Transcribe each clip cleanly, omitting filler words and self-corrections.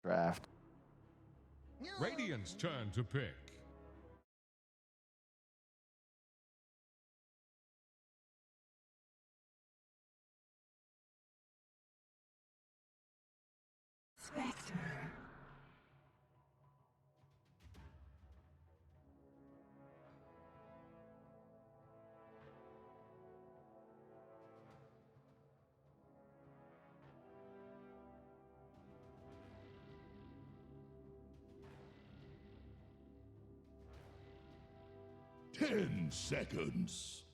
draft. Radiant's turn to pick. Spectre. 10 seconds.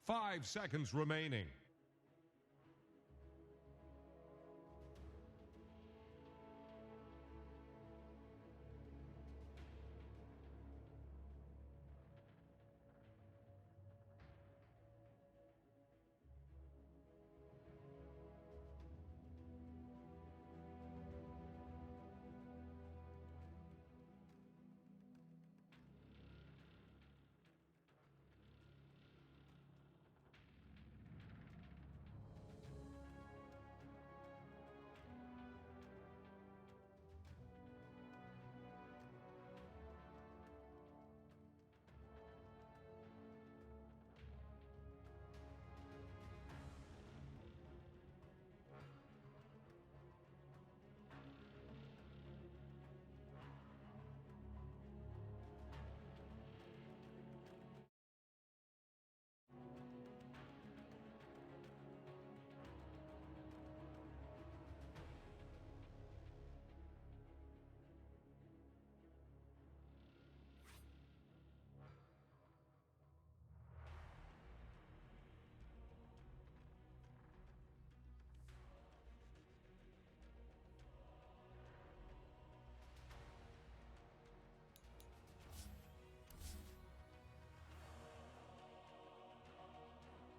5 seconds remaining.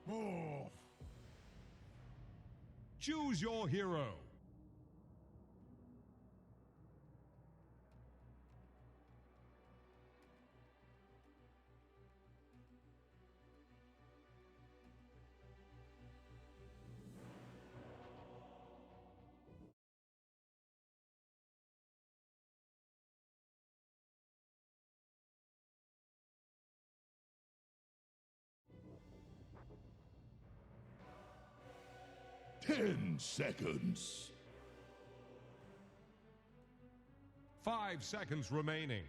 Morph. Choose your hero. Ten seconds. 5 seconds remaining.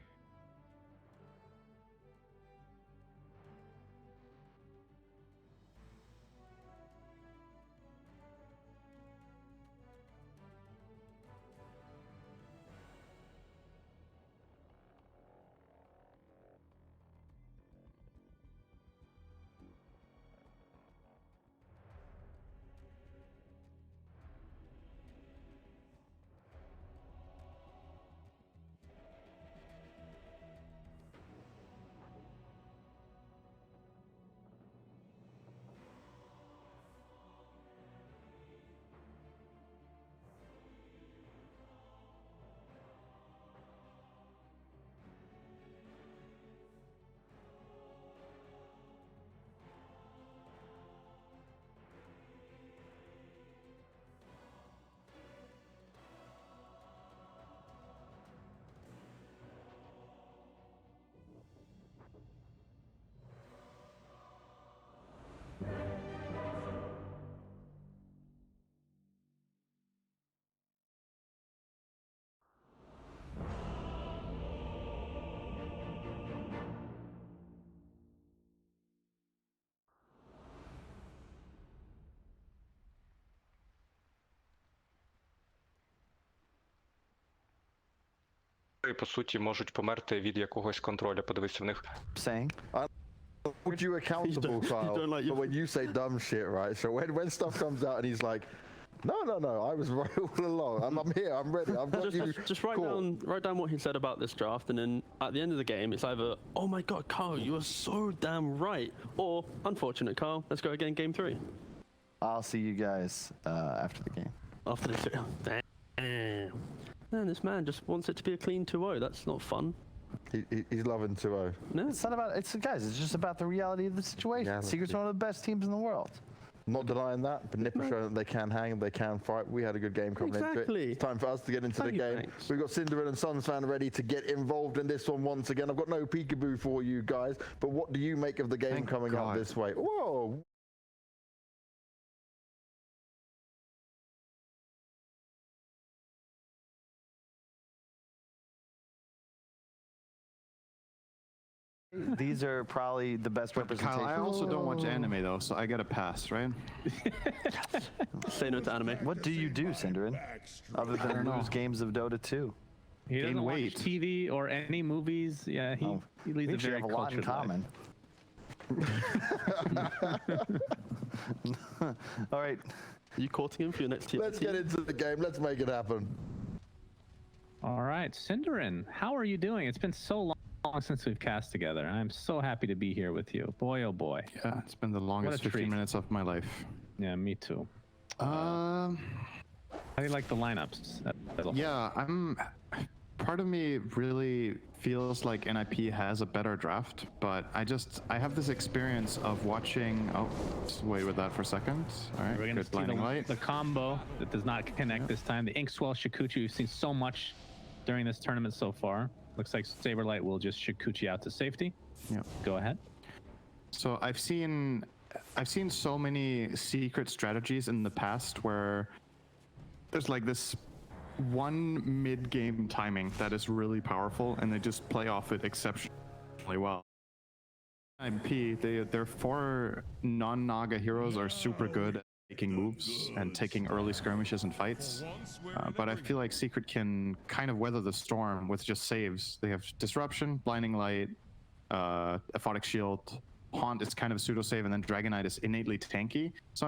По суті, можуть померти від якогось контроля. Подивися в них. Saying, I hold you accountable, Kyle, like but when you say dumb shit, right? So when stuff comes out and he's like, no, I was right all along. I'm here, I'm ready. I've got you. Just write down what he said about this draft, and then at the end of the game, it's either, oh my god, Carl, you are so damn right, or unfortunate, Carl, let's go again, game 3. I'll see you guys after the game. After this, damn. Man, this man just wants it to be a clean 2-0. That's not fun. He's loving 2-0. No. It's not about, guys, it's just about the reality of the situation. Yeah, Secret's one of the best teams in the world. Not denying that, but NiP are showing that they can hang, they can fight. We had a good game coming into Exactly. it. It's time for us to get into the game. Thanks. We've got Cinderella and Suns fan ready to get involved in this one once again. I've got no peekaboo for you guys, but what do you make of the game coming up this way? Whoa! These are probably the best representation. Kyle, I also don't watch anime though, so I get a pass, right? Say no to anime. What do you do, Cinderin? Other than lose games of Dota 2? He doesn't watch weight. TV or any movies. Yeah, he We leads a actually very have a lot in cultured common. All right. Are you courting him for your next team? Let's get into the game. Let's make it happen. All right, Cinderin, how are you doing? It's been so long since we've cast together. I'm so happy to be here with you. Boy, oh boy. Yeah, it's been the longest 15 treat. minutes of my life. Yeah, me too. How do you like the lineups? Yeah, part of me really feels like NiP has a better draft, but I have this experience of watching. Oh, just wait with that for a second. All right, We're going to good see blinding light. the combo that does not connect this time. The 𝐒𝐲𝐬𝐤𝐜𝐬, we've seen so much during this tournament so far. Looks like Saberlight will just 𝐒𝐤𝐜𝐬 out to safety. Yeah. Go ahead. So I've seen so many secret strategies in the past where there's like this one mid-game timing that is really powerful, and they just play off it exceptionally well. NiP, their 4 non-Naga heroes are super good at making moves and taking early skirmishes and fights, but I feel like Secret can kind of weather the storm with just saves. They have Disruption, Blinding Light, Aphotic Shield, Haunt is kind of a pseudo save, and then Dragon Knight is innately tanky. So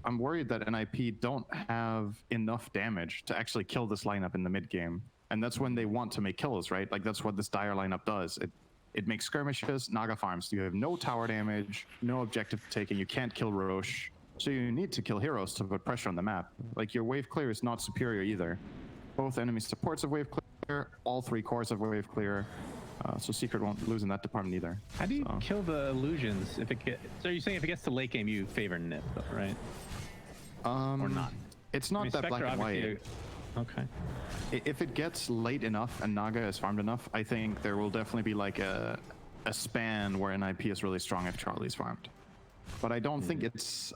I'm worried that NiP don't have enough damage to actually kill this lineup in the mid game, and that's when they want to make kills, right? Like that's what this dire lineup does. It makes skirmishes, Naga farms. You have no tower damage, no objective taking. You can't kill Roche, so you need to kill heroes to put pressure on the map. Like your wave clear is not superior either. Both enemy supports have wave clear, all 3 cores have wave clear. So Secret won't lose in that department either. How do you kill the illusions if it gets? So you're saying if it gets to late game, you favor NiP, though, right? Or not? It's not that black and white. Okay. If it gets late enough and Naga is farmed enough, I think there will definitely be like a span where NiP is really strong if Charlie's farmed. But I don't think it's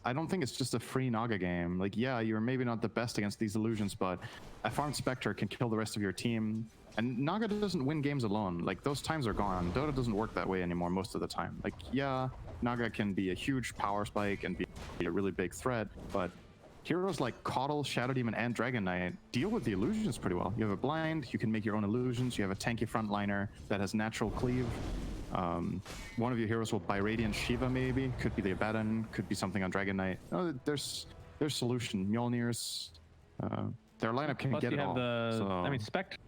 just a free Naga game. Like, yeah, you're maybe not the best against these illusions, but a farmed Spectre can kill the rest of your team. And Naga doesn't win games alone. Like, those times are gone. Dota doesn't work that way anymore most of the time. Like, yeah, Naga can be a huge power spike and be a really big threat, but heroes like Coddle, Shadow Demon, and Dragon Knight deal with the illusions pretty well. You have a blind, you can make your own illusions, you have a tanky frontliner that has natural cleave. One of your heroes will buy Radiant Shiva maybe, could be the Abaddon, could be something on Dragon Knight. Oh, there's solution. Mjolnir's, their lineup can Plus get you it have all. the, So, I mean, Spectre,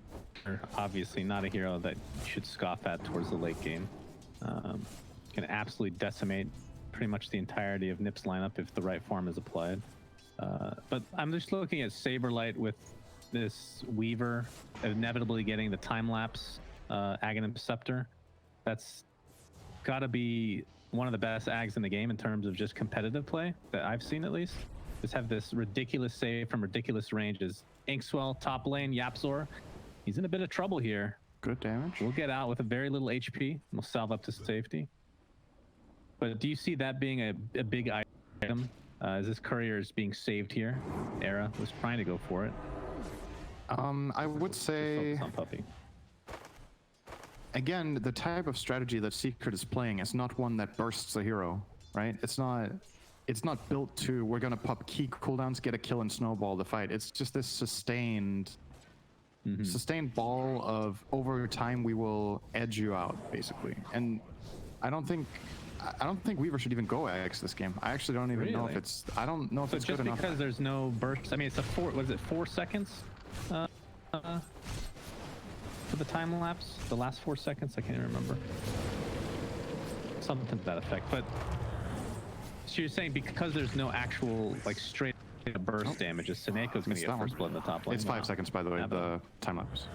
obviously not a hero that you should scoff at towards the late game. Can absolutely decimate pretty much the entirety of NiP's lineup if the right form is applied. But I'm just looking at Saberlight with this Weaver inevitably getting the time-lapse Aghanim Scepter. That's got to be one of the best ags in the game in terms of just competitive play that I've seen, at least. Just have this ridiculous save from ridiculous ranges. Inkswell, top lane, Yapzor. He's in a bit of trouble here. good damage. We'll get out with a very little HP. We'll salve up to safety. But do you see that being a big item? Is this courier is being saved here? Era was trying to go for it. I would say, Some puppy. again, the type of strategy that Secret is playing is not one that bursts a hero, right? It's not built to, we're gonna pop key cooldowns, get a kill, and snowball the fight. It's just this sustained ball of, over time we will edge you out, basically. And I don't think Weaver should even go Axe this game. I actually don't even know if it's, I don't know if So it's just good enough. because there's no burst, I mean, it's a 4 seconds for the time lapse? The last 4 seconds? I can't even remember. Something to that effect. But so you're saying because there's no actual, like, straight burst damage, Seneco's going to get first blood in the top lane? It's 5 seconds, by the way, the time lapse.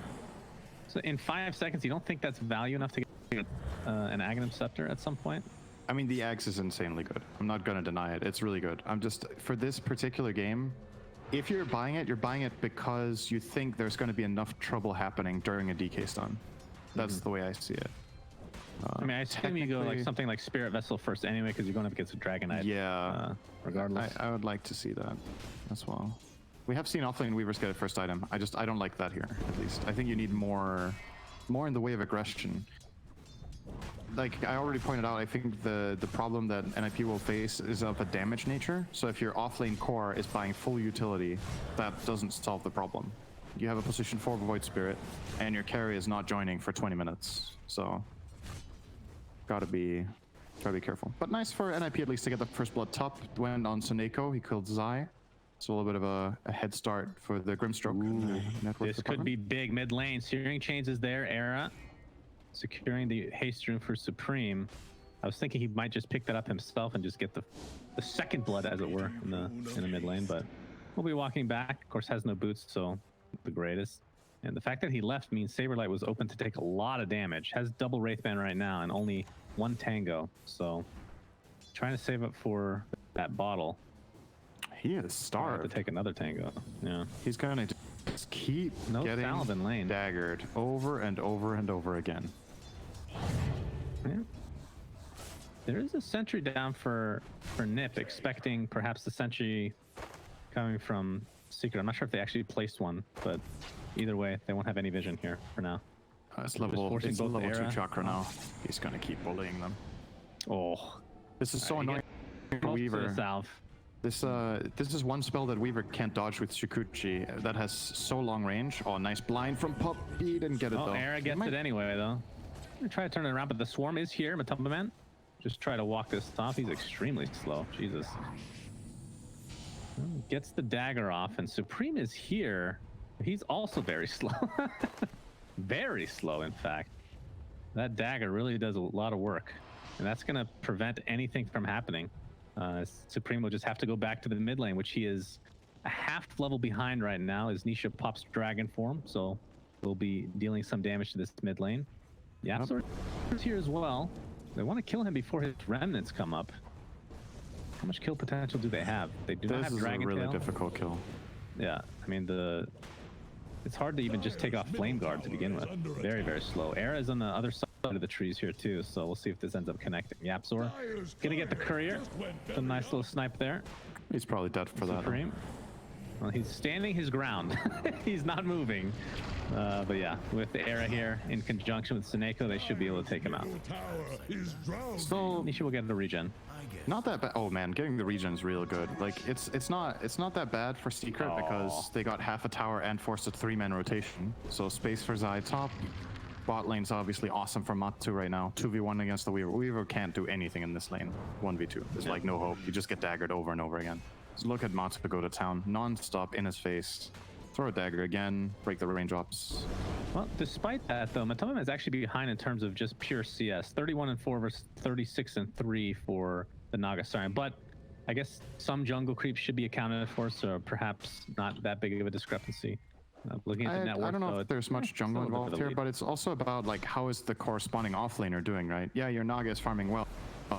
So in 5 seconds, you don't think that's value enough to get an Aghanim Scepter at some point? I mean, the Axe is insanely good. I'm not gonna deny it. It's really good. I'm just, for this particular game, if you're buying it because you think there's going to be enough trouble happening during a DK stun. That's the way I see it. I mean, I assume you go like something like Spirit Vessel first anyway, because you're going up against a Dragon Knight. Yeah. Regardless. I would like to see that as well. We have seen offlane Weavers get a first item. I don't like that here, at least. I think you need more in the way of aggression. Like I already pointed out, I think the problem that NiP will face is of a damage nature. So if your offlane core is buying full utility, that doesn't solve the problem. You have a position 4 Void Spirit, and your carry is not joining for 20 minutes. So gotta be careful. But nice for NiP at least to get the first blood top. Went on Suneko, he killed Zai. So a little bit of a head start for the Grimstroke. This could be big mid lane. Searing Chains is there. Era securing the haste rune for Supreme. I was thinking he might just pick that up himself and just get the second blood, as it were, in the mid lane. But we'll be walking back. Of course, has no boots, so the greatest. And the fact that he left means Saberlight was open to take a lot of damage. Has double Wraithband right now and only 1 Tango. So trying to save up for that bottle. He is starved to take another Tango. Yeah. He's gonna just keep getting Salve lane. daggered over and over and over again. Yeah. There is a sentry down for NiP, expecting perhaps the sentry coming from Secret. I'm not sure if they actually placed one, but either way, they won't have any vision here for now. It's level 2 chakra now. He's gonna keep bullying them. Oh, this is so annoying for Weaver. This is one spell that Weaver can't dodge with Shikuchi that has so long range. Oh, nice blind from Pup. He didn't get it though. Era gets it anyway though. I'm gonna try to turn it around, but the swarm is here. Matumba Man, just try to walk this off. He's extremely slow. Jesus. Gets the dagger off, and Supreme is here. He's also very slow. Very slow, in fact. That dagger really does a lot of work, and that's gonna prevent anything from happening. Supreme will just have to go back to the mid lane, which he is a half level behind right now as Nisha pops Dragon form, so we'll be dealing some damage to this mid lane. Yapzor is here as well. They want to kill him before his remnants come up. How much kill potential do they have? They do not have Dragon This is a really Tail. difficult kill. Yeah, I mean it's hard to even just take off Flame Guard to begin with. Very, very slow. Era is on the other side of the trees here too, so we'll see if this ends up connecting. Yapzor gonna get the courier. Some nice little snipe there. He's probably dead for that. Supreme. Well, he's standing his ground. He's not moving. But yeah, with the Era here in conjunction with Suneko, they should be able to take him out. So Nisha will get the regen. not that bad. Oh man, getting the regen is real good. Like it's not that bad for Secret because they got half a tower and forced a 3-man rotation. So space for Zai top. Bot lane's obviously awesome for Matsu right now. 2v1 against the Weaver. Weaver can't do anything in this lane. 1v2. There's like no hope. You just get daggered over and over again. So look at Matsu go to town. Non-stop in his face. Throw a dagger again. Break the raindrops. Well, despite that though, Matoma is actually behind in terms of just pure CS. 31-4 versus 36-3 for the Nagasarian. But I guess some jungle creeps should be accounted for, so perhaps not that big of a discrepancy. Looking at the network, I don't know though, if there's much jungle involved here, but it's also about like how is the corresponding offlaner doing, right? Yeah, your Naga is farming well,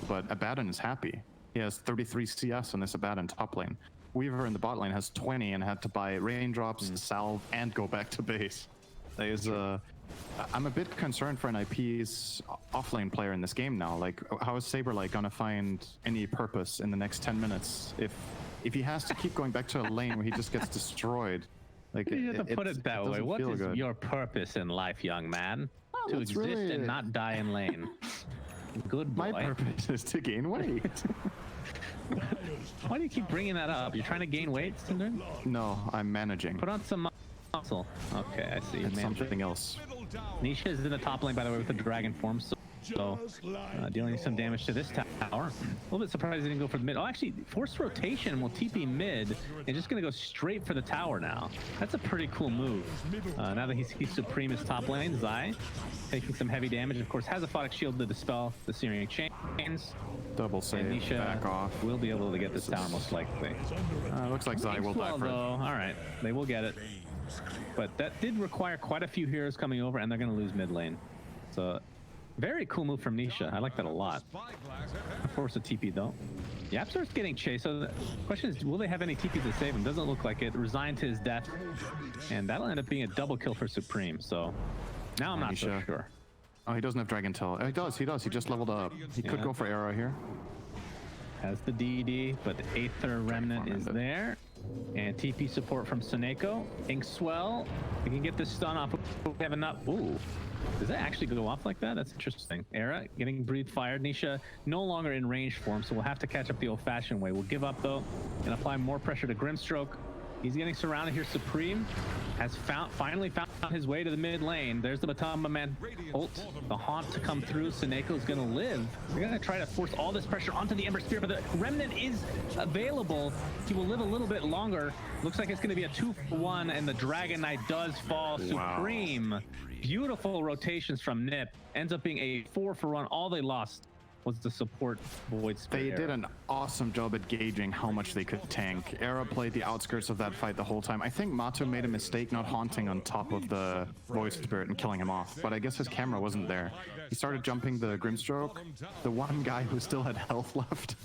but Abaddon is happy. He has 33 CS on this Abaddon top lane. Weaver in the bot lane has 20 and had to buy raindrops, salve, and go back to base. That is, I'm a bit concerned for NiP's offlane player in this game now. Like, how is Saberlight gonna find any purpose in the next 10 minutes if he has to keep going back to a lane where he just gets destroyed? Like, you have to put it that way. What is your purpose in life, young man? Oh, to exist and not die in lane. Good boy. My purpose is to gain weight. Why do you keep bringing that up? You're trying to gain weight, Syndrin? No, I'm managing. Put on some muscle. Okay, I see. It's something else. Nisha is in the top lane, by the way, with the dragon form, so dealing some damage to this tower. A little bit surprised he didn't go for the mid. Oh, actually, forced rotation will TP mid and just going to go straight for the tower now. That's a pretty cool move. Now that he's supreme his top lane, Zai taking some heavy damage. Of course, has a Photic Shield to dispel the Searing Chains. Double save, and Nisha back off. Will be able to get this tower most likely. Looks like Zai will die for it. All right, they will get it. But that did require quite a few heroes coming over, and they're going to lose mid lane. So Very cool move from Nisha. I like that a lot. Force a TP though. Yapzor's getting chased. So the question is, will they have any TPs to save him? Doesn't look like it. Resigned to his death. And that'll end up being a double kill for Supreme. So now I'm not so sure. Oh, he doesn't have Dragon Tail. He does. He just leveled up. He could go for Arrow here. Has the DD, but the Aether Remnant is there. And TP support from Sainken. Inkswell. We can get this stun off. We have enough. Ooh. Does that actually go off like that? That's interesting. Era getting breathe fired. Nisha no longer in range for him, so we'll have to catch up the old-fashioned way. We'll give up though and apply more pressure to Grimstroke. He's getting surrounded here. Supreme has finally found his way to the mid lane. There's the Batamba Man ult. The haunt to come through. Sainken is going to live. They're going to try to force all this pressure onto the Ember Spear, but the Remnant is available. He will live a little bit longer. Looks like it's going to be a 2-for-1, and the Dragon Knight does fall. Wow. Supreme. Beautiful rotations from NiP. Ends up being a 4-for-1. All they lost was the support Void Spirit. They did an awesome job at gauging how much they could tank. Era played the outskirts of that fight the whole time. I think Mato made a mistake not haunting on top of the Void Spirit and killing him off, but I guess his camera wasn't there. He started jumping the Grimstroke, the one guy who still had health left.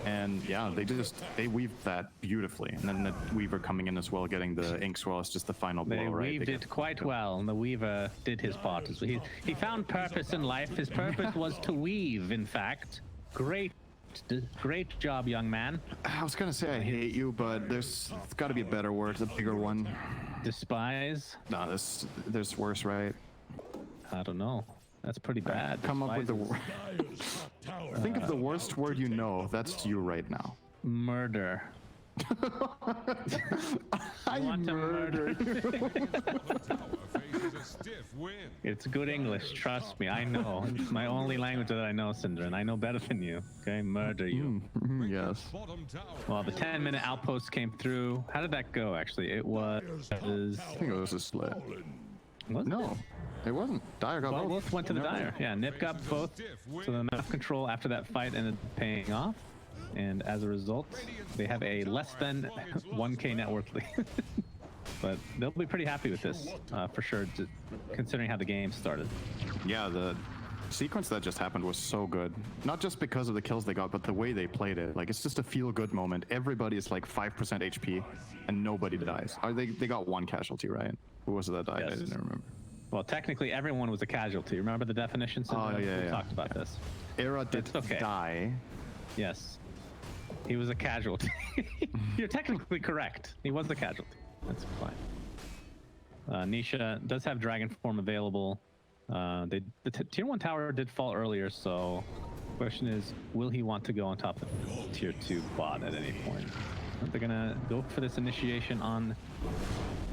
And yeah, they weaved that beautifully. And then the Weaver coming in as well, getting the Inkswell is just the final blow, they right? Weaved it quite well, and the Weaver did his part. He found purpose in life. His purpose was to weave, in fact. Great job, young man. I was gonna say I hate you, but there's got to be a better word, a bigger one. Despise? No, there's worse, right? I don't know. That's pretty bad. Come up with the word. Think of the worst word you know. That's you right now. Murder. I want to murder you. It's good English, trust me. I know. It's my only language that I know, Syndra, and I know better than you. Okay, murder you. Yes. Well, the 10-minute outpost came through. How did that go, actually? It was... I think it was a split. No, it wasn't. Dire got both. Both went to the Dire. Yeah, NiP got both. So the map control after that fight ended up paying off. And as a result, they have a less than 1K net worth lead. But they'll be pretty happy with this, for sure, considering how the game started. Yeah, the sequence that just happened was so good. Not just because of the kills they got, but the way they played it. Like, it's just a feel-good moment. Everybody is like 5% HP, and nobody dies. They got one casualty, right? Who was it that died? Yes. I didn't remember. Well, technically, everyone was a casualty. Remember the definition? Oh, yeah, We talked about this. Era did die. Yes. He was a casualty. You're technically correct. He was a casualty. That's fine. Nisha does have Dragon Form available. The Tier 1 tower did fall earlier, so the question is, will he want to go on top of Tier 2 bot at any point? They're going to go for this initiation on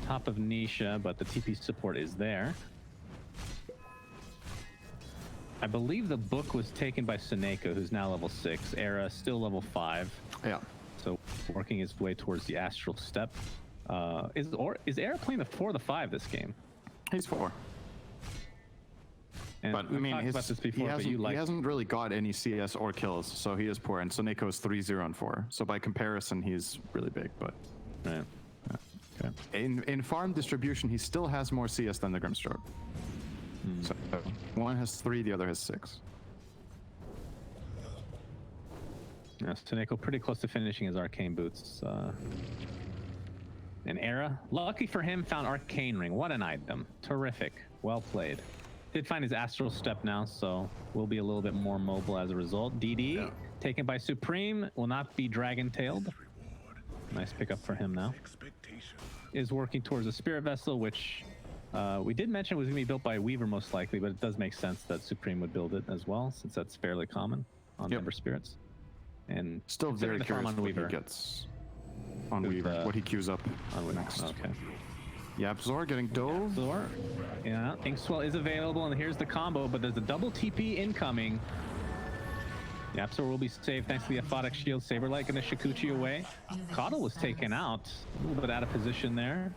top of Nisha, but the TP support is there. I believe the book was taken by Sainken, who's now level 6. Era still level 5. Yeah. So working his way towards the Astral Step. Is Era playing the 4 or the 5 this game? He's 4. And but I mean, about this before, he hasn't really got any CS or kills, so he is poor. And Sainken is 3-0-4. So by comparison, he's really big. But right. Okay. In farm distribution, he still has more CS than the Grimstroke. So one has 3, the other has 6. Yeah, Sainken pretty close to finishing his arcane boots. And Era, lucky for him, found Arcane Ring. What an item. Terrific. Well played. Did find his Astral Step now, so will be a little bit more mobile as a result. DD, taken by Supreme, will not be dragon-tailed. Nice pickup for him now. Is working towards a Spirit Vessel, which we did mention was going to be built by Weaver most likely, but it does make sense that Supreme would build it as well, since that's fairly common on Ember Spirits. And still very curious on what Weaver. He gets on Weaver, what he queues up on next. Okay. Yapzor getting dove. Yapzor. Yeah, Inkswell is available, and here's the combo, but there's a double TP incoming. Yapzor will be saved thanks to the Aphotic Shield. Saberlight gonna 𝐒𝐤𝐞𝐜𝐬 away. Coddle was taken out. A little bit out of position there.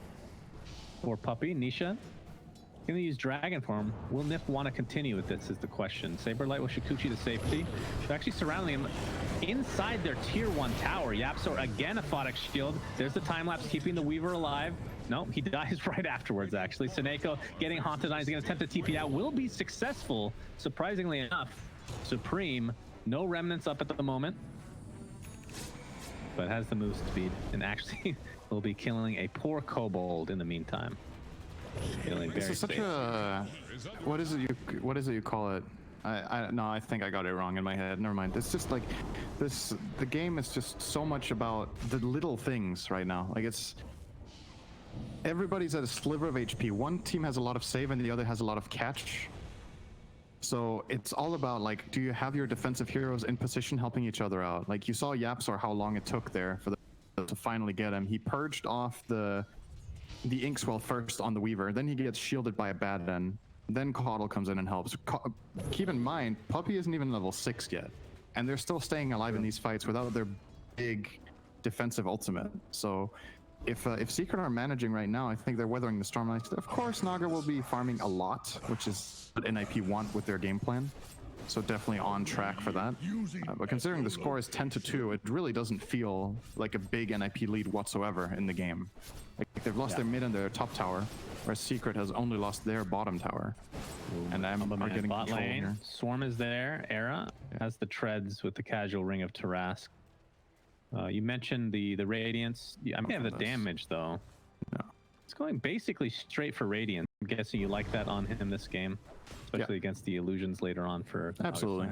Poor puppy. Nisha gonna use Dragon Form. Will NiP want to continue with this is the question. Saberlight with 𝐒𝐤𝐞𝐜𝐬 to safety. They're actually surrounding him inside their Tier 1 tower. Yapzor again, Aphotic Shield. There's the time lapse keeping the Weaver alive. No, he dies right afterwards, actually. Seneko getting haunted on. He's going to attempt to TP out. Will be successful, surprisingly enough. Supreme, no remnants up at the moment. But has the move speed and actually will be killing a poor kobold in the meantime. Feeling very This is such safe. a... What is it you call it? No, I think I got it wrong in my head. Never mind. It's just like this. The game is just so much about the little things right now. Like it's everybody's at a sliver of HP. One team has a lot of save and the other has a lot of catch. So it's all about like, do you have your defensive heroes in position helping each other out? Like you saw Yapsor, how long it took there for to finally get him. He purged off the Inkswell first on the Weaver, then he gets shielded by a Baden. Then Caudle comes in and helps. Keep in mind, Puppey isn't even level 6 yet. And they're still staying alive in these fights without their big defensive ultimate. So if Secret are managing right now, I think they're weathering the storm. Of course, Naga will be farming a lot, which is what NiP want with their game plan. So definitely on track for that. But considering the score is 10-2, it really doesn't feel like a big NiP lead whatsoever in the game. Like they've lost their mid and their top tower, whereas Secret has only lost their bottom tower. And I'm getting bot control lane. here. Swarm is there. Era has the treads with the casual ring of Tarask. You mentioned the Radiance. I may have the damage though. No. It's going basically straight for Radiance. I'm guessing you like that on him this game, especially against the illusions later on for Absolutely.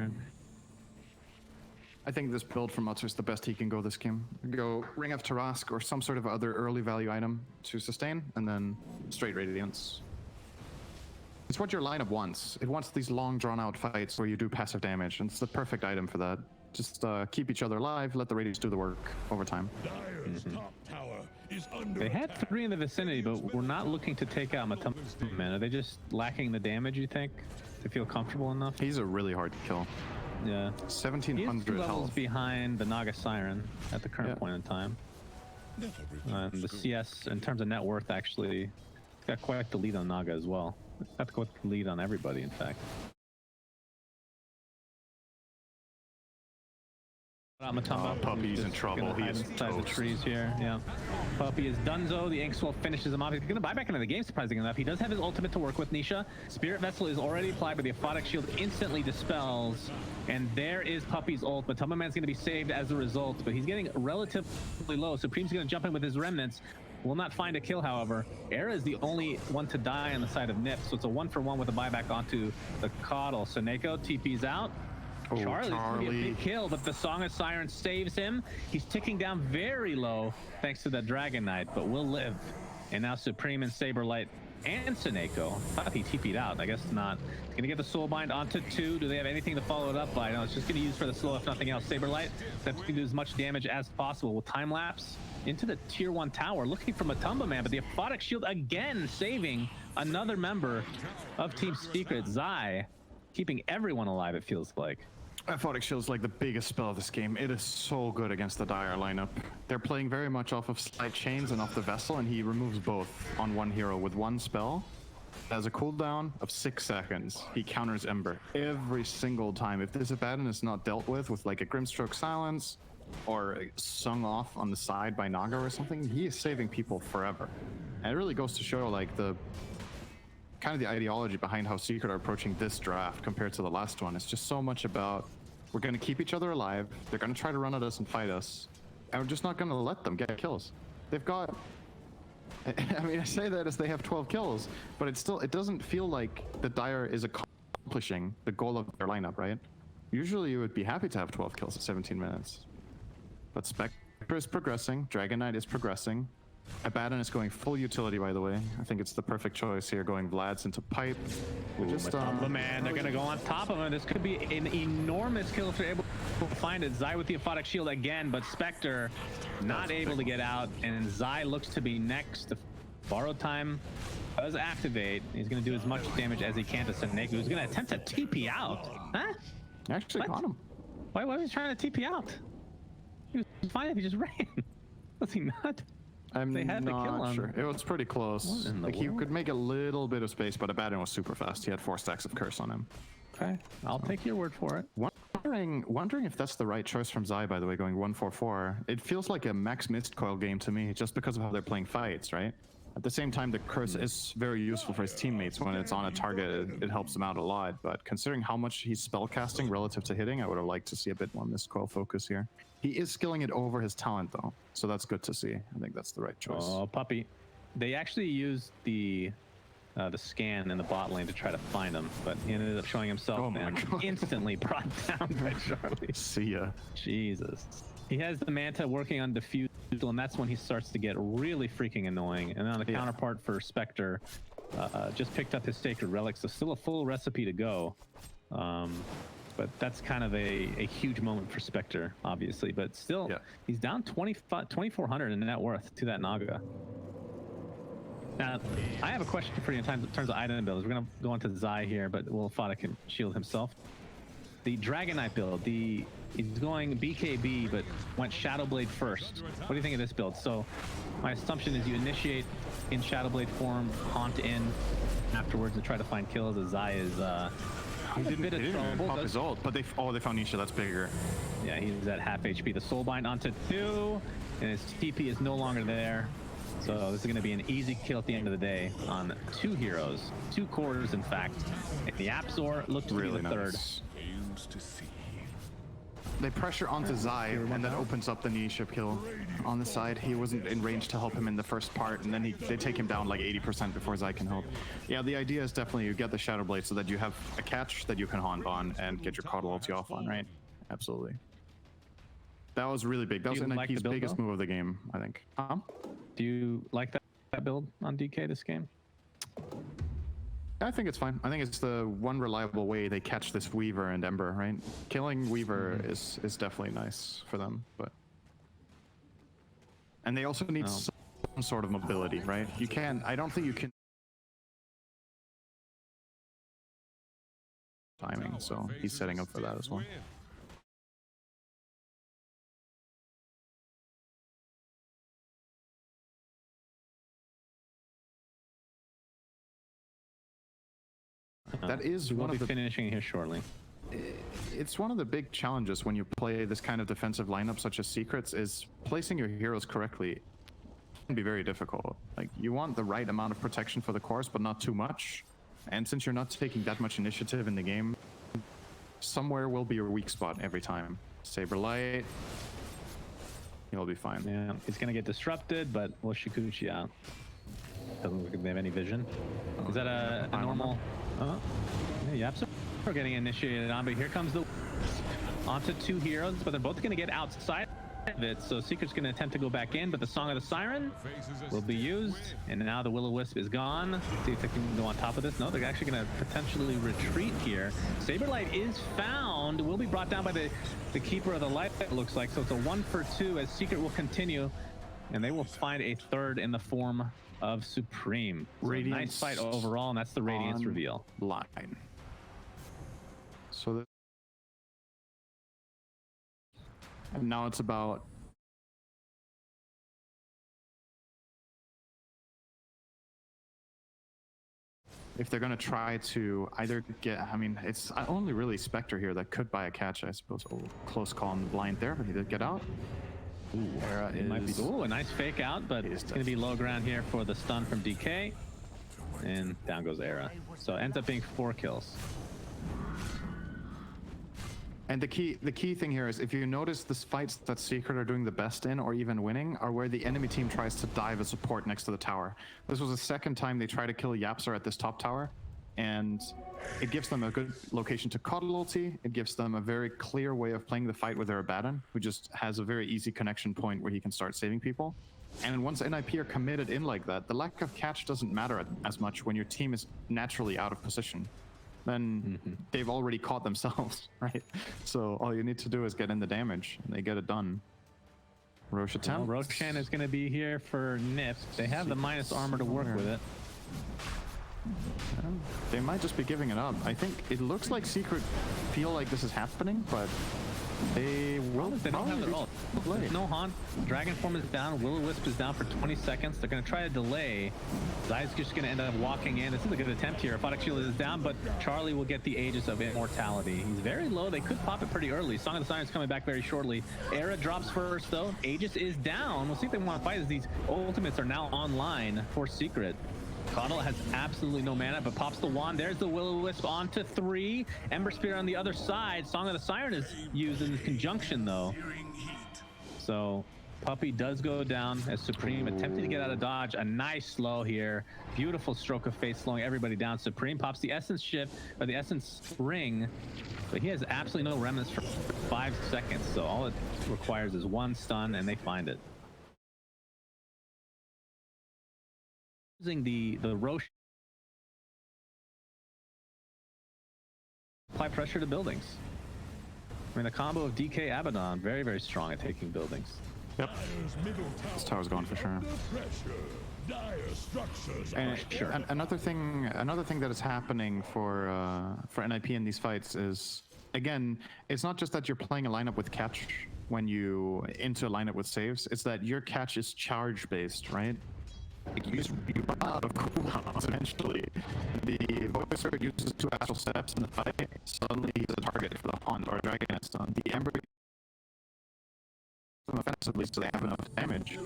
I think this build from Mutzer is the best he can go this game. Go Ring of Tarask or some sort of other early value item to sustain, and then straight Radiance. It's what your lineup wants. It wants these long drawn-out fights where you do passive damage, and it's the perfect item for that. Just keep each other alive, let the Radiance do the work over time. Dire's top tower is under They had attack. 3 in the vicinity, but we're not looking to take out Matumba, man. Are they just lacking the damage, you think, to feel comfortable enough? He's a really hard to kill. Yeah. He is 1700 2 levels health. behind the Naga Siren at the current point in time. And the CS, in terms of net worth, actually, it's got quite the lead on Naga as well. It's got quite the lead on everybody, in fact. Matumba. Puppey's in Just trouble. gonna He hide is inside the toast. trees here. Yeah. Puppey is donezo. The Inkswell finishes him off. He's going to buy back into the game, surprisingly enough. He does have his ultimate to work with, Nisha. Spirit Vessel is already applied, but the Aphotic Shield instantly dispels. And there is Puppey's ult. Matumba Man's going to be saved as a result, but he's getting relatively low. Supreme's going to jump in with his remnants. Will not find a kill, however. Era is the only one to die on the side of NiP, so it's a 1-for-1 with a buyback onto the Caudle. Seneko TP's out. Oh, Charlie's gonna be a Charlie. big kill, but the Song of Siren saves him. He's ticking down very low thanks to the Dragon Knight, but will live. And now Supreme and Saberlight and Seneko. Thought he TP'd out. I guess not. He's gonna get the Soulbind onto 2. Do they have anything to follow it up by? No, it's just gonna use for the slow, if nothing else. Saberlight that's gonna do as much damage as possible with time lapse into the tier 1 tower, looking for Matumba Man, but the Aphotic Shield again saving another member of Team Secret, Zai, keeping everyone alive, it feels like. Aphotic Shield is like the biggest spell of this game. It is so good against the Dire lineup. They're playing very much off of Slide Chains and off the Vessel, and he removes both on one hero with one spell. Has a cooldown of 6 seconds. He counters Ember every single time. If this Abaddon is not dealt with like a Grimstroke Silence or sung off on the side by Naga or something, he is saving people forever. And it really goes to show like the kind of the ideology behind how Secret are approaching this draft compared to the last one. It's just so much about we're going to keep each other alive, they're going to try to run at us and fight us, and we're just not going to let them get kills. They've got, I mean, I say that as they have 12 kills, but it doesn't feel like the Dire is accomplishing the goal of their lineup, right? Usually you would be happy to have 12 kills at 17 minutes. But Spectre is progressing, Dragon Knight is progressing. Abaddon is going full utility, by the way. I think it's the perfect choice here, going Vlad's into Pipe. Matumba Man, they're going to go on top of him. This could be an enormous kill if they're able to find it. Zai with the Aphotic Shield again, but Spectre not able to get out, and Zai looks to be next. The borrowed time does activate. He's going to do as much damage as he can to Seneko, who's going to attempt to TP out. Huh? Actually What? caught him. Why was he trying to TP out? He was fine if he just ran. Was he not? I'm They had to kill not him. sure. It was pretty close. What in the Like he world? could make a little bit of space, but Abaddon was super fast. He had 4 stacks of curse on him. Okay, I'll take your word for it. Wondering if that's the right choice from Zai, by the way, going 1-4-4. It feels like a max missed coil game to me, just because of how they're playing fights, right? At the same time, the curse is very useful for his teammates. When it's on a target, it helps them out a lot. But considering how much he's spellcasting relative to hitting, I would have liked to see a bit more Mist Coil focus here. He is skilling it over his talent, though, so that's good to see. I think that's the right choice. Oh, puppy. They actually used the scan in the bot lane to try to find him, but he ended up showing himself and instantly brought down by Charlie. See ya. Jesus. He has the Manta working on Diffusal, and that's when he starts to get really freaking annoying. And on the counterpart for Spectre, just picked up his Sacred Relic, so still a full recipe to go. But that's kind of a huge moment for Spectre, obviously. But still, he's down 2,400 in net worth to that Naga. Now, I have a question for you in terms of item builds. We're going to go into Zai here, but Wolfada can shield himself. The Dragon Knight build, he's going BKB, but went Shadowblade first. What do you think of this build? So, my assumption is you initiate in Shadowblade form, haunt in afterwards, and try to find kills. As Zai is he didn't even pop his ult, but they found Nisha. That's bigger. Yeah, he's at half HP. The Soulbind onto 2, and his TP is no longer there. So this is going to be an easy kill at the end of the day on 2 heroes, 2 cores, in fact. And the Apsor looked to really be the third. They pressure onto Zai, and that opens up the Nisha kill on the side. He wasn't in range to help him in the first part, and then they take him down like 80% before Zai can help. Yeah, the idea is definitely you get the Shadow Blade so that you have a catch that you can haunt on and get your Coddle ulti off on, right? Absolutely. That was really big. That was NiP's biggest move of the game, I think. Do you like that build on DK this game? I think it's fine. I think it's the one reliable way they catch this Weaver and Ember, right? Killing Weaver is definitely nice for them, but... And they also need some sort of mobility, right? You can... I don't think you can... Timing, so he's setting up for that as well. That is one of the finishing here shortly. It's one of the big challenges when you play this kind of defensive lineup, such as Secrets, is placing your heroes correctly can be very difficult. Like, you want the right amount of protection for the cores, but not too much. And since you're not taking that much initiative in the game, somewhere will be your weak spot every time. Saberlight, you'll be fine. Yeah, he's gonna get disrupted, but 𝐒𝐲𝐞𝐜𝐬 out. Doesn't look like they have any vision. Is that a normal? Yeah, we're getting initiated on, but here comes the onto 2 heroes, but they're both going to get outside of it. So Secret's going to attempt to go back in, but the Song of the Siren will be used, and now the Will-O-Wisp is gone. Let's see if they can go on top of this. No, they're actually going to potentially retreat here. Saberlight is found. Will be brought down by the Keeper of the Light, it looks like. So it's a 1 for 2 as Secret will continue, and they will find a third in the form of Supreme. So nice fight overall, and that's the Radiance reveal. Line. So and now it's about if they're going to try to either get, I mean, it's only really Spectre here that could buy a catch, I suppose. Oh, close call on the blind there, but he did get out. Ooh, Era might be. Ooh, a nice fake out, but it's going to be low ground here for the stun from DK. And down goes Era. So it ends up being 4 kills. And the key thing here is if you notice the fights that Secret are doing the best in or even winning are where the enemy team tries to dive a support next to the tower. This was the second time they tried to kill 𝐻𝐻apsor at this top tower, and it gives them a good location to Coddle ulti. It gives them a very clear way of playing the fight with their Abaddon, who just has a very easy connection point where he can start saving people. And once NiP are committed in like that, the lack of catch doesn't matter as much when your team is naturally out of position. Then they've already caught themselves, right? So all you need to do is get in the damage, and they get it done. Roche attempt. Well, Roshan is going to be here for NiP. They have the minus armor to work with it. They might just be giving it up. I think it looks like Secret feel like this is happening, but They will. They don't have it all. There's no haunt. Dragon form is down. Will-O-Wisp is down for 20 seconds. They're going to try to delay. Zai's just going to end up walking in. This is a good attempt here. Aphotic Shield is down, but Charlie will get the Aegis of Immortality. He's very low. They could pop it pretty early. Song of the Siren's coming back very shortly. Era drops first, though. Aegis is down. We'll see if they want to fight as these ultimates are now online for Secret. Coddle has absolutely no mana, but pops the wand. There's the Will-O-Wisp onto 3. Ember Spear on the other side. Song of the Siren is used in conjunction, though. So Puppey does go down as Supreme attempting to get out of dodge. A nice slow here. Beautiful stroke of fate slowing everybody down. Supreme pops the Essence Shift, or the Essence Ring, but he has absolutely no remnants for 5 seconds. So all it requires is 1 stun, and they find it. Using the Roche, apply pressure to buildings. I mean, the combo of DK Abaddon, very, very strong at taking buildings. Yep. This tower's going for sure. And Sure. another thing that is happening for NiP in these fights is, again, it's not just that you're playing a lineup with catch when you into a lineup with saves. It's that your catch is charge based, right? Like you run out of cooldowns eventually. The Voicer uses 2 astral steps in the fight. Suddenly he's a target for the Haunt or Dragon Stun. The Ember offensively, so they have enough damage.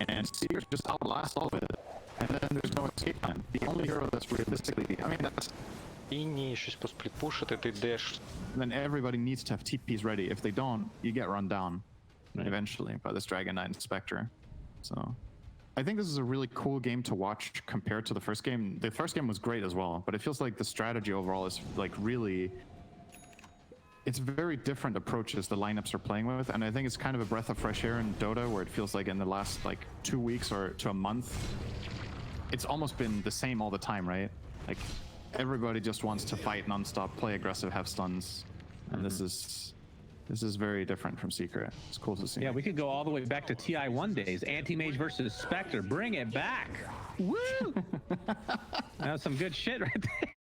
And Seers just outlast all of it. And then there's no escape plan. The only hero that's realistically, I mean, that's. Ні, щось посплітпушити, ти йдеш. Then everybody needs to have TPs ready. If they don't, you get run down eventually by this Dragon Knight and Spectre. So I think this is a really cool game to watch compared to the first game. The first game was great as well, but it feels like the strategy overall is like really, it's very different approaches the lineups are playing with, and I think it's kind of a breath of fresh air in Dota, where it feels like in the last like 2 weeks or to a month, it's almost been the same all the time, right? Like everybody just wants to fight nonstop, play aggressive, have stuns, and this is very different from Secret. It's cool to see. Yeah, we could go all the way back to TI1 days. Anti-Mage versus Spectre. Bring it back. Woo! That was some good shit right there.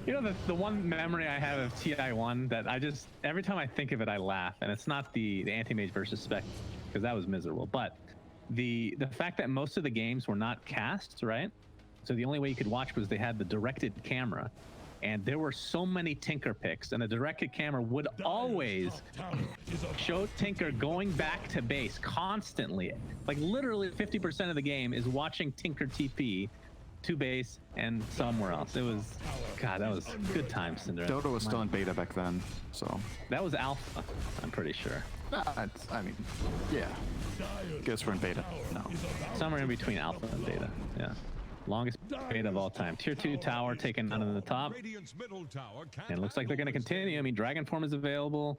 You know, the one memory I have of TI1 that I just, every time I think of it, I laugh. And it's not the Anti-Mage versus Spectre, because that was miserable. But the fact that most of the games were not cast, right? So the only way you could watch was they had the directed camera. And there were so many Tinker picks, and the directed camera would always show Tinker going back to base constantly. Like literally 50% of the game is watching Tinker TP to base and somewhere else. It was, God, that was good times, Cinder. Dota was still in beta back then, so. That was alpha, I'm pretty sure. I mean, yeah. Guess we're in beta. No. Somewhere in between alpha and beta, yeah. Longest beta of all time. Tier 2 tower taken out of the top. And it looks like they're going to continue. I mean, Dragon Form is available.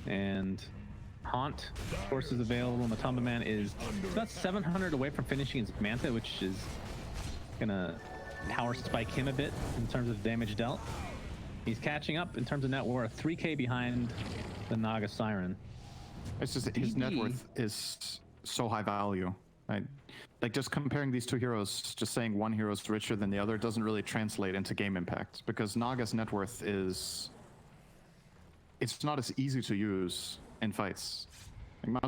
And Haunt, of course, is available. Matumba Man is about 700 away from finishing his Manta, which is going to power spike him a bit in terms of damage dealt. He's catching up in terms of net worth. 3k behind the Naga Siren. It's just his net worth is so high value. Right? Like just comparing these two heroes, just saying one hero is richer than the other doesn't really translate into game impact, because Naga's net worth is, it's not as easy to use in fights. Like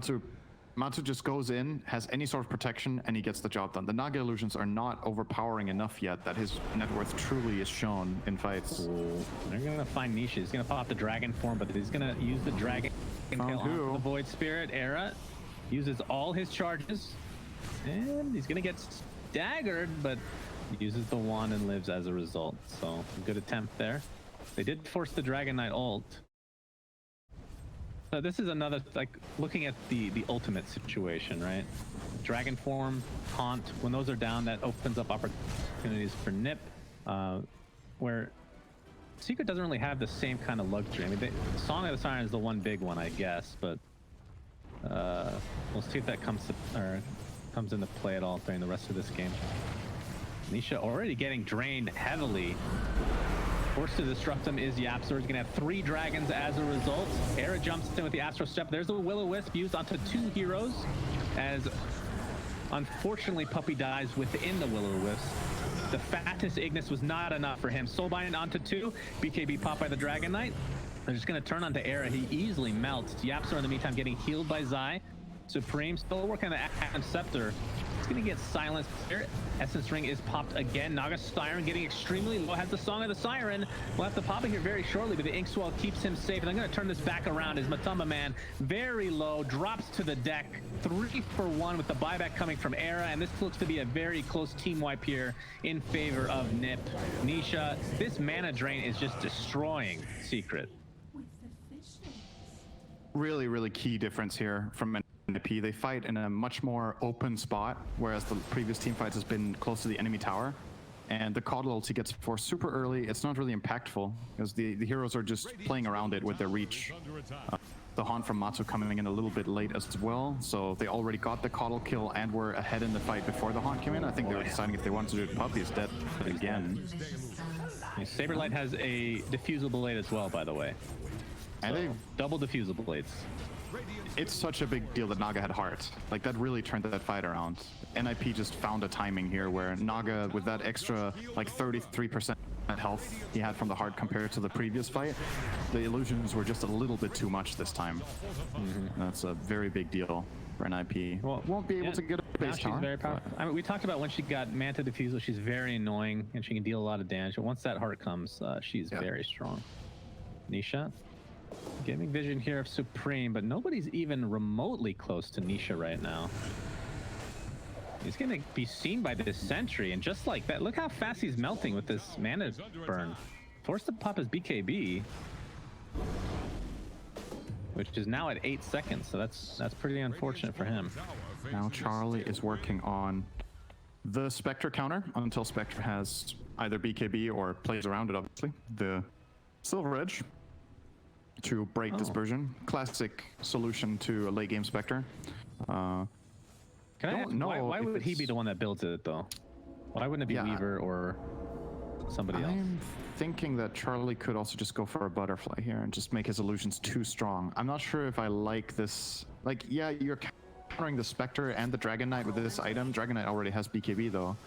Matsu just goes in, has any sort of protection, and he gets the job done. The Naga illusions are not overpowering enough yet that his net worth truly is shown in fights. Ooh, they're gonna find niches. He's gonna pop the Dragon Form, but he's gonna use the Dragon Tail on the Void Spirit. Era uses all his charges. And he's gonna get staggered, but uses the wand and lives as a result. So good attempt there. They did force the Dragon Knight ult. So this is another, like, looking at the ultimate situation, right? Dragon Form, Haunt, when those are down, that opens up opportunities for NiP, where Secret doesn't really have the same kind of luxury. I mean, Song of the Siren is the one big one, I guess, but we'll see if that comes into play at all during the rest of this game. Nisha already getting drained heavily. Forced to disrupt him is YapzOr. He's gonna have 3 dragons as a result. Era jumps in with the Astral Step. There's a Will-O-Wisp used onto 2 heroes, as unfortunately Puppey dies within the Will-O-Wisp. The Fatness Ignis was not enough for him. Soulbind onto 2. BKB popped by the Dragon Knight. They're just going to turn onto Era. He easily melts. Yapster in the meantime getting healed by Zai. Supreme still working on the Scepter. It's going to get silenced here. Essence Ring is popped again. Naga Siren getting extremely low. Has the Song of the Siren. We'll have to pop it here very shortly, but the Ink Swell keeps him safe. And I'm going to turn this back around as Matumba Man very low, drops to the deck. 3 for 1 with the buyback coming from Era. And this looks to be a very close team wipe here in favor of NiP. Nisha, this mana drain is just destroying Secret. Really, really key difference here from NiP. They fight in a much more open spot, whereas the previous team fights has been close to the enemy tower. And the Coddle ulti gets forced super early. It's not really impactful because the heroes are just playing around it with their reach. The Haunt from Matsu coming in a little bit late as well, so they already got the Coddle kill and were ahead in the fight before the Haunt came in. I think they were deciding if they wanted to do it. Puppy is dead again. Saberlight has a diffusable blade as well, by the way. And they double diffusable blades. It's such a big deal that Naga had heart. Like, that really turned that fight around. NiP just found a timing here where Naga, with that extra, like, 33% health he had from the heart compared to the previous fight, the illusions were just a little bit too much this time. That's a very big deal for NiP. Well, won't be able to get a base tower. She's very powerful. I mean, we talked about when she got Manta Diffusal, she's very annoying and she can deal a lot of damage. But once that heart comes, she's very strong. Nisha. Gaming vision here of Supreme, but nobody's even remotely close to Nisha right now. He's gonna be seen by this sentry, and just like that, look how fast he's melting with this mana burn. Forced to pop his BKB, which is now at 8 seconds, so that's pretty unfortunate for him. Now Charlie is working on the Spectre counter until Spectre has either BKB or plays around it, obviously. The Silver Edge to break dispersion. Classic solution to a late game Spectre. Why would he be the one that builds it though? Why wouldn't it be Weaver or somebody else? I'm thinking that Charlie could also just go for a butterfly here and just make his illusions too strong. I'm not sure if I like this. Like, yeah, you're countering the Spectre and the Dragon Knight with this item. Dragon Knight already has BKB though.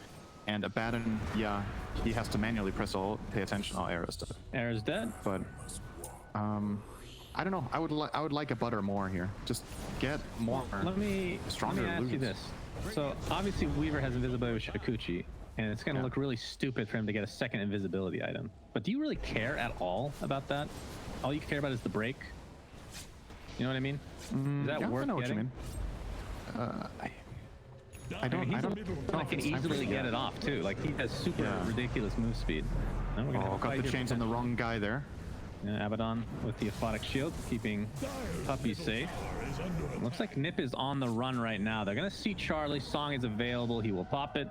And Abaddon, yeah, he has to manually press ult. Pay attention. Oh, Era's dead. Era's dead. But I don't know. I would like a butter more here. Just get more. Let me ask you this. So obviously Weaver has invisibility with Shakuchi, and it's going to look really stupid for him to get a second invisibility item. But do you really care at all about that? All you care about is the break. You know what I mean? Is that worth I know what getting? You mean. I don't know. I can easily get it off too. Like, he has super ridiculous move speed. Got the chains on the wrong guy there. Abaddon with the Aphotic Shield, keeping Puppy safe. Looks like NiP is on the run right now. They're going to see Charlie. Song is available. He will pop it.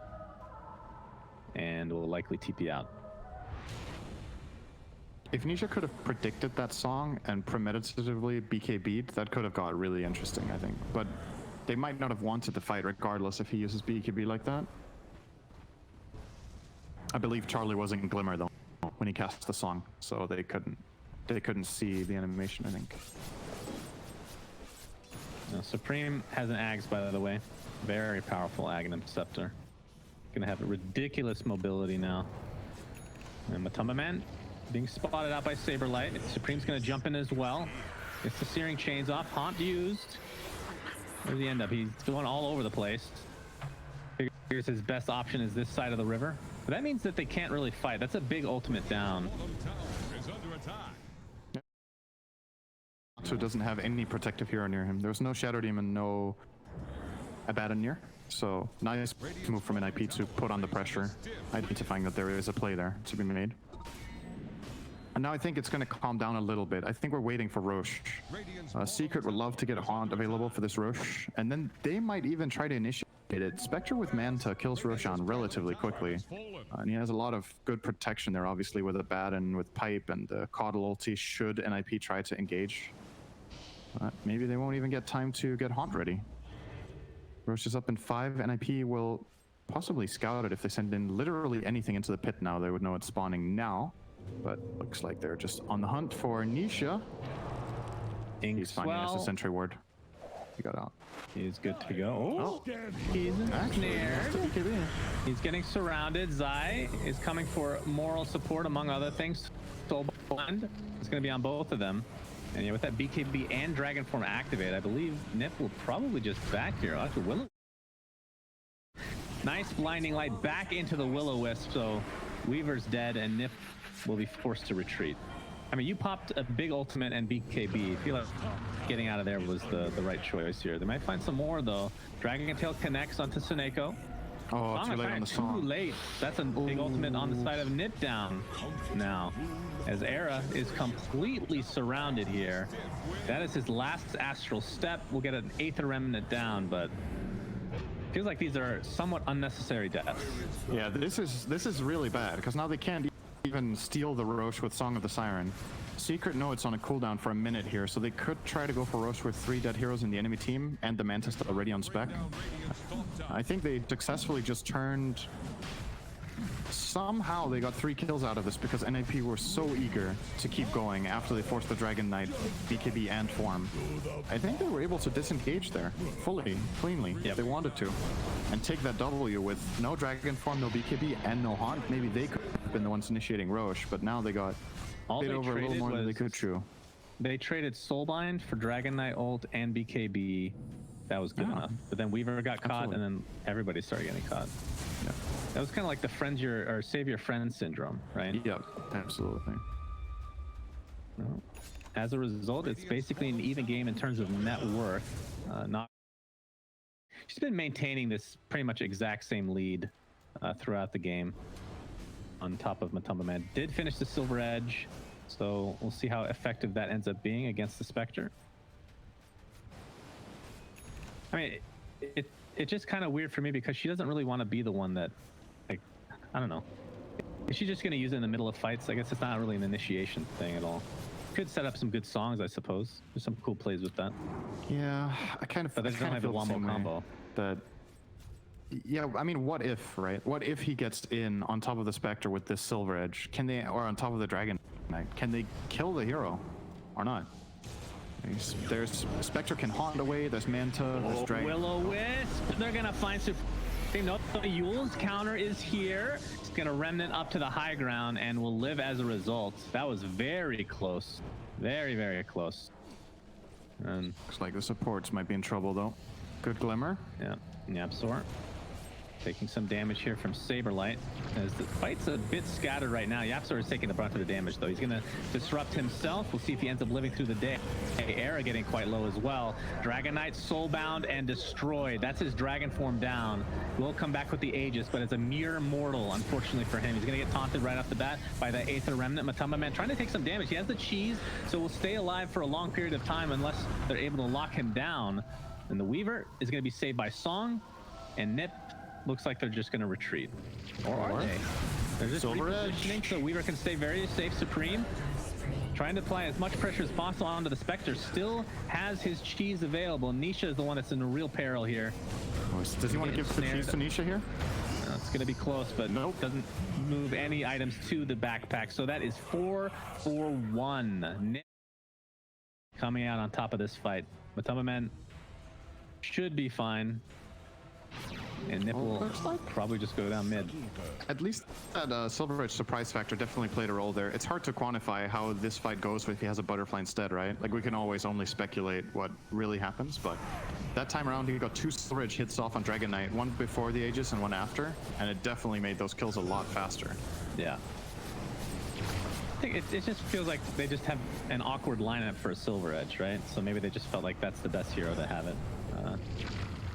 And will likely TP out. If Nisha could have predicted that song and premeditatively BKB'd, that could have got really interesting, I think. But they might not have wanted to fight regardless if he uses BKB like that. I believe Charlie was in Glimmer, though, when he cast the song, so they couldn't see the animation, I think. Now, Supreme has an Axe, by the way. Very powerful Aghanim Scepter. Gonna have a ridiculous mobility now. And Matumba Man being spotted out by Saberlight. Supreme's gonna jump in as well. Gets the Searing Chains off. Haunt used. Where does he end up? He's going all over the place. Figures his best option is this side of the river. But that means that they can't really fight. That's a big ultimate down. So doesn't have any protective hero near him. There's no Shadow Demon, no Abaddon near. So nice move from NiP to put on the pressure, identifying that there is a play there to be made. And now I think it's going to calm down a little bit. I think we're waiting for Roche. Secret would love to get Haunt available for this Roche, and then they might even try to initiate it. Spectre with Manta kills Roshan relatively quickly, and he has a lot of good protection there, obviously, with Abaddon, with Pipe, and the Coddle ulti should NiP try to engage. Maybe they won't even get time to get Haunt ready. Roche is up in 5. NiP will possibly scout it if they send in literally anything into the pit now. They would know it's spawning now. But looks like they're just on the hunt for Nisha. He's finding us a sentry ward. He got out. He's good to go. Oh, he's ensnared. He's getting surrounded. Zai is coming for moral support, among other things. Soul Soulbind is going to be on both of them. And yeah, with that BKB and Dragon Form activate, I believe NiP will probably just back here. Actually, Willow. Nice blinding light back into the Will-O-Wisp, so Weaver's dead and NiP will be forced to retreat. I mean, you popped a big ultimate and BKB. I feel like getting out of there was the right choice here. They might find some more, though. Dragon Tail connects onto Suneko. Oh, too late on the song. Too late. That's a big ultimate on the side of NiP down now. As Era is completely surrounded here. That is his last astral step. We'll get an Aether Remnant down, but feels like these are somewhat unnecessary deaths. Yeah, this is really bad, because now they can't even steal the Roche with Song of the Siren. Secret know it's on a cooldown for a minute here, so they could try to go for Roche with 3 dead heroes in the enemy team and the Mantis already on spec. I think they successfully just turned... Somehow they got 3 kills out of this because NiP were so eager to keep going after they forced the Dragon Knight, BKB and Form. I think they were able to disengage there fully, cleanly, if they wanted to. And take that W with no Dragon Form, no BKB, and no Haunt. Maybe they could have been the ones initiating Roche, but now they got paid over a little more than they could chew. They traded Soulbind for Dragon Knight ult and BKB. That was good enough. But then Weaver got caught, and then everybody started getting caught. Yeah. That was kind of like the friends or save your friends syndrome, right? Yep, absolutely. Well, as a result, it's basically an even game in terms of net worth. She's been maintaining this pretty much exact same lead throughout the game. On top of Matumbaman, did finish the Silver Edge, so we'll see how effective that ends up being against the Spectre. I mean, it's just kind of weird for me because she doesn't really want to be the one that, like, I don't know. Is she just going to use it in the middle of fights? I guess it's not really an initiation thing at all. Could set up some good songs, I suppose. There's some cool plays with that. Yeah, I kind of. But they don't have a wombo combo. That. Yeah, I mean, what if, right? What if he gets in on top of the Spectre with this Silver Edge? Can they, or on top of the Dragon Knight, can they kill the hero or not? There's Spectre can haunt away, there's Manta, there's Dragon. Will-O-Wisp, they're gonna find no, Eul's counter is here. It's gonna remnant up to the high ground and will live as a result. That was very close. Very, very close. And looks like the supports might be in trouble though. Good Glimmer. Yeah, Yapsor. Taking some damage here from Saberlight. As the fight's a bit scattered right now. Yapsor is taking the brunt of the damage, though. He's going to disrupt himself. We'll see if he ends up living through the day. Era getting quite low as well. Dragon Knight soulbound and destroyed. That's his dragon form down. Will come back with the Aegis, but it's a mere mortal, unfortunately for him. He's going to get taunted right off the bat by the Aether Remnant. Matumbaman trying to take some damage. He has the cheese, so will stay alive for a long period of time unless they're able to lock him down. And the Weaver is going to be saved by Song, and NiP looks like they're just going to retreat. Or are they? They're just repositioning so Weaver can stay very safe. Supreme trying to apply as much pressure as possible onto the Spectre. Still has his cheese available. Nisha is the one that's in real peril here. Does he want to give the cheese to Nisha here? It's going to be close, but nope. Doesn't move any items to the backpack. So that is 4-4-1. NiP coming out on top of this fight. Matumbaman should be fine. And NiP will probably just go down mid. At least that Silver Edge surprise factor definitely played a role there. It's hard to quantify how this fight goes if he has a butterfly instead, right? Like, we can always only speculate what really happens, but that time around he got 2 Silver Edge hits off on Dragon Knight, one before the Aegis and one after, and it definitely made those kills a lot faster. Yeah. I think it just feels like they just have an awkward lineup for a Silver Edge, right? So maybe they just felt like that's the best hero to have it.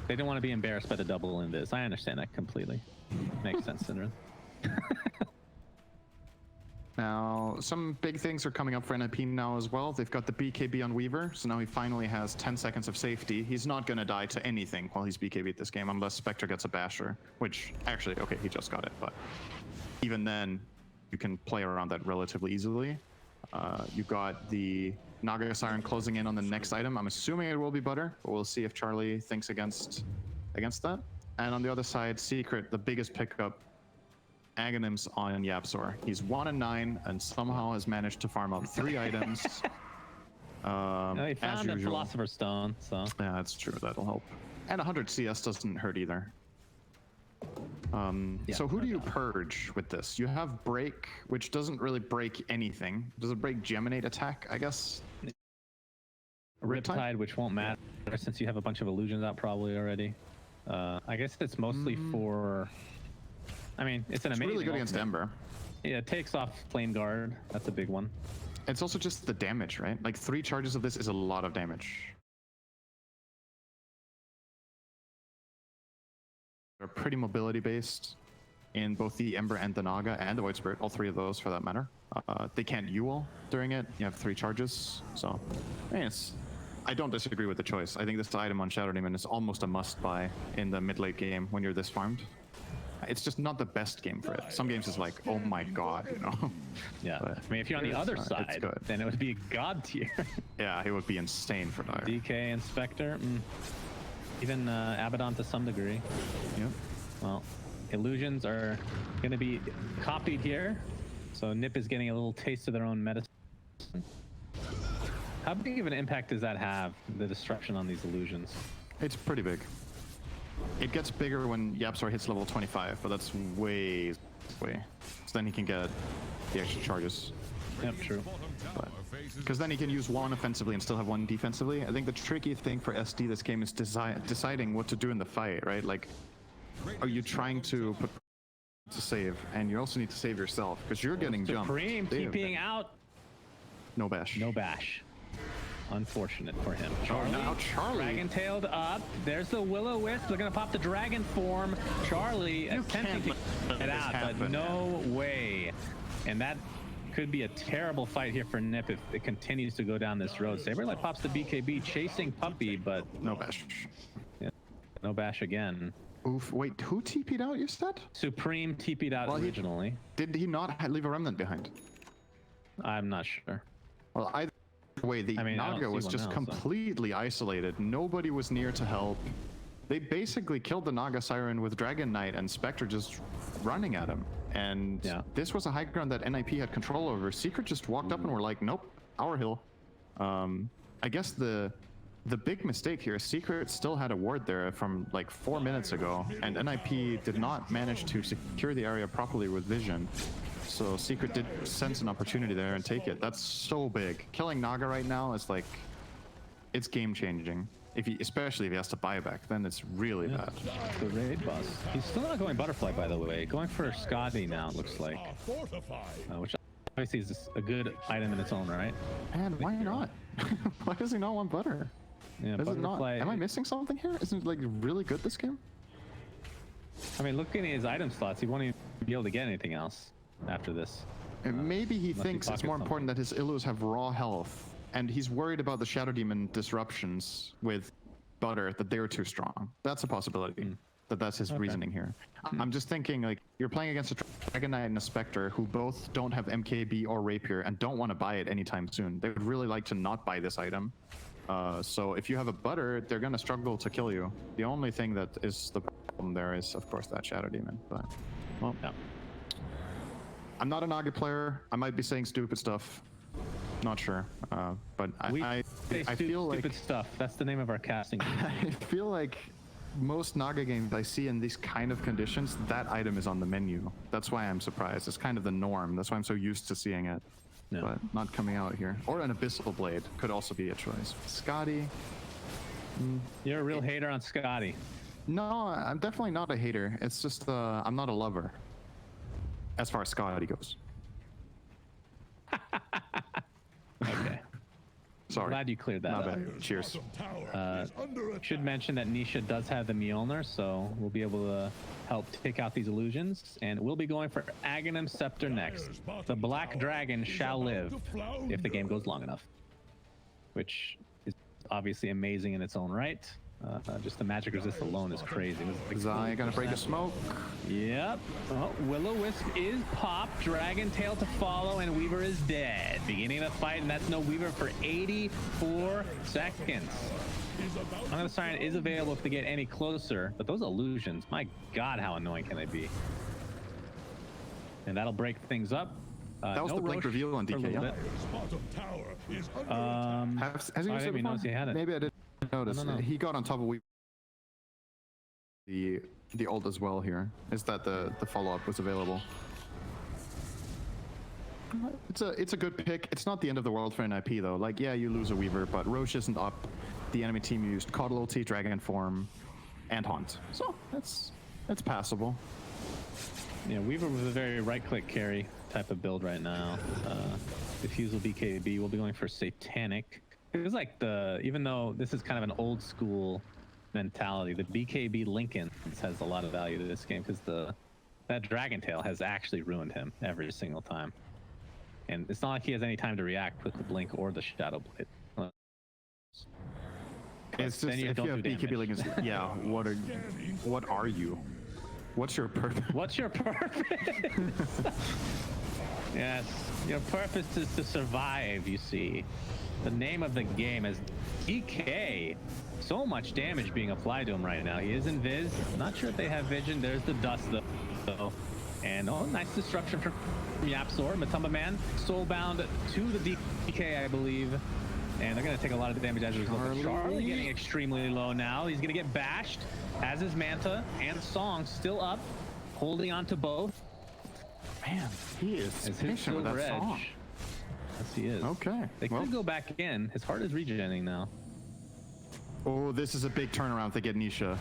They didn't want to be embarrassed by the double invis. I understand that completely. Makes sense, Syndra. Now, some big things are coming up for NiP now as well. They've got the BKB on Weaver, so now he finally has 10 seconds of safety. He's not going to die to anything while he's BKB'd this game, unless Spectre gets a Basher, which actually, okay, he just got it, but even then, you can play around that relatively easily. You've got the Naga Siren closing in on the next item. I'm assuming it will be Butter, but we'll see if Charlie thinks against that. And on the other side, Secret, the biggest pickup, Aghanims on Yapsor. He's 1-9 and somehow has managed to farm up 3 items. He found a Philosopher's Stone, so. Yeah, that's true. That'll help. And 100 CS doesn't hurt either. So who do you purge with this? You have break, which doesn't really break anything. Does it break Geminate attack, I guess? Riptide, which won't matter since you have a bunch of illusions out probably already. I guess it's mostly for. I mean, it's an amazing. Really good against Ember. Yeah, it takes off Flame Guard. That's a big one. It's also just the damage, right? Like 3 charges of this is a lot of damage. They're pretty mobility based in both the Ember and the Naga and the Void Spirit, all 3 of those for that matter. They can't Ewell during it. You have 3 charges, so I don't disagree with the choice. I think this item on Shadow Demon is almost a must-buy in the mid-late game when you're this farmed. It's just not the best game for it. Some games is like, oh my god, you know? Yeah, But I mean, if you're on the other side, then it would be god tier. Yeah, it would be insane for Dire. DK and Spectre, even Abaddon to some degree. Yep. Well, illusions are going to be copied here, so NiP is getting a little taste of their own medicine. How big of an impact does that have, the destruction on these illusions? It's pretty big. It gets bigger when Yapsor hits level 25, but that's way. So then he can get the extra charges. Yep, true. Because then he can use 1 offensively and still have 1 defensively. I think the tricky thing for SD this game is deciding what to do in the fight, right? Like, are you trying to put to save, and you also need to save yourself because you're getting jumped. Supreme TPing out. No bash. No bash. Unfortunate for him. Charlie, now Charlie. Dragon-tailed up. There's the Will-O-Wisp. They're gonna pop the dragon form. Charlie attempting to get out, but no way. And that could be a terrible fight here for NiP if it continues to go down this road. Saberlight pops the BKB, chasing Puppy, but no bash. Yeah, no bash again. Oof. Wait, who TP'd out, you said? Supreme TP'd out originally. Did he not leave a remnant behind? I'm not sure. Well, either way, the Naga was just completely isolated. Nobody was near to help. They basically killed the Naga Siren with Dragon Knight and Spectre just running at him. And this was a high ground that NiP had control over. Secret just walked up and were like, nope, our hill. I guess the big mistake here is Secret still had a ward there from like 4 minutes ago, and NiP did not manage to secure the area properly with vision. So Secret did sense an opportunity there and take it. That's so big. Killing Naga right now is like, it's game changing. Especially if he has to buy back, then it's really bad. The raid boss. He's still not going Butterfly, by the way. Going for Scotty now, it looks like. Which obviously is a good item in its own right. And why not? Why does he not want Butter? Yeah, Is it not? Am I missing something here? Isn't it like really good this game? I mean, looking at his item slots, he won't even be able to get anything else after this. And maybe he thinks it's more important that his Illus have raw health, and he's worried about the Shadow Demon disruptions with Butter, that they're too strong. That's a possibility. That's his reasoning here. I'm just thinking, like, you're playing against a Dragon Knight and a Spectre who both don't have MKB or Rapier and don't want to buy it anytime soon. They would really like to not buy this item. So if you have a Butter, they're going to struggle to kill you. The only thing that is the problem there is, of course, that Shadow Demon. But, well, I'm not a Naga player. I might be saying stupid stuff. Not sure. But I feel like... Stupid stuff. That's the name of our casting. I feel like most Naga games I see in these kind of conditions, that item is on the menu. That's why I'm surprised. It's kind of the norm. That's why I'm so used to seeing it. No. But not coming out here. Or an Abyssal Blade could also be a choice. Scotty. You're a real hater on Scotty. No, I'm definitely not a hater. It's just I'm not a lover. As far as Scotty goes. Okay. Sorry. Glad you cleared that up. Cheers. Should mention that Nisha does have the Mjolnir, so we'll be able to help take out these illusions, and we'll be going for Aghanim Scepter next. The Black Dragon shall live if the game goes long enough, which is obviously amazing in its own right. Just the magic resist alone is crazy. Zai gonna break a smoke. Yep. Oh, Will-O-Wisp is popped. Dragon Tail to follow, and Weaver is dead. Beginning the fight, and that's no Weaver for 84 seconds. Another Siren is available if they get any closer, but those illusions, my god, how annoying can they be? And that'll break things up. That was the blink reveal on DK, yeah? Has he used it before? He had it. Maybe I didn't notice. No. He got on top of Weaver. The the ult as well here, is that the follow-up was available. It's a good pick. It's not the end of the world for NiP though. Like, yeah, you lose a Weaver, but Roche isn't up. The enemy team used Coddle ulti, Dragon Form, and Haunt. So that's passable. Yeah, Weaver was a very right-click carry type of build right now. Diffusal BKB will be going for Satanic. It was like even though this is kind of an old school mentality, the BKB Lincoln has a lot of value to this game because that Dragon Tail has actually ruined him every single time. And it's not like he has any time to react with the Blink or the Shadow Blade. It's just, if you have BKB Lincolns, yeah, what are you? What's your purpose? What's your purpose? Yes, your purpose is to survive, you see. The name of the game is DK. So much damage being applied to him right now. He is in Viz. Not sure if they have vision. There's the dust though. And oh, nice disruption from Yapzor. Matumba Man soulbound to the DK, I believe. And they're going to take a lot of damage as a result. Charlie getting extremely low now. He's going to get bashed. Has his Manta and Song still up, holding on to both. Man, he is patient with that Song. Yes, he is. Okay. They could go back in. His heart is regenerating now. Oh, this is a big turnaround if they get Nisha.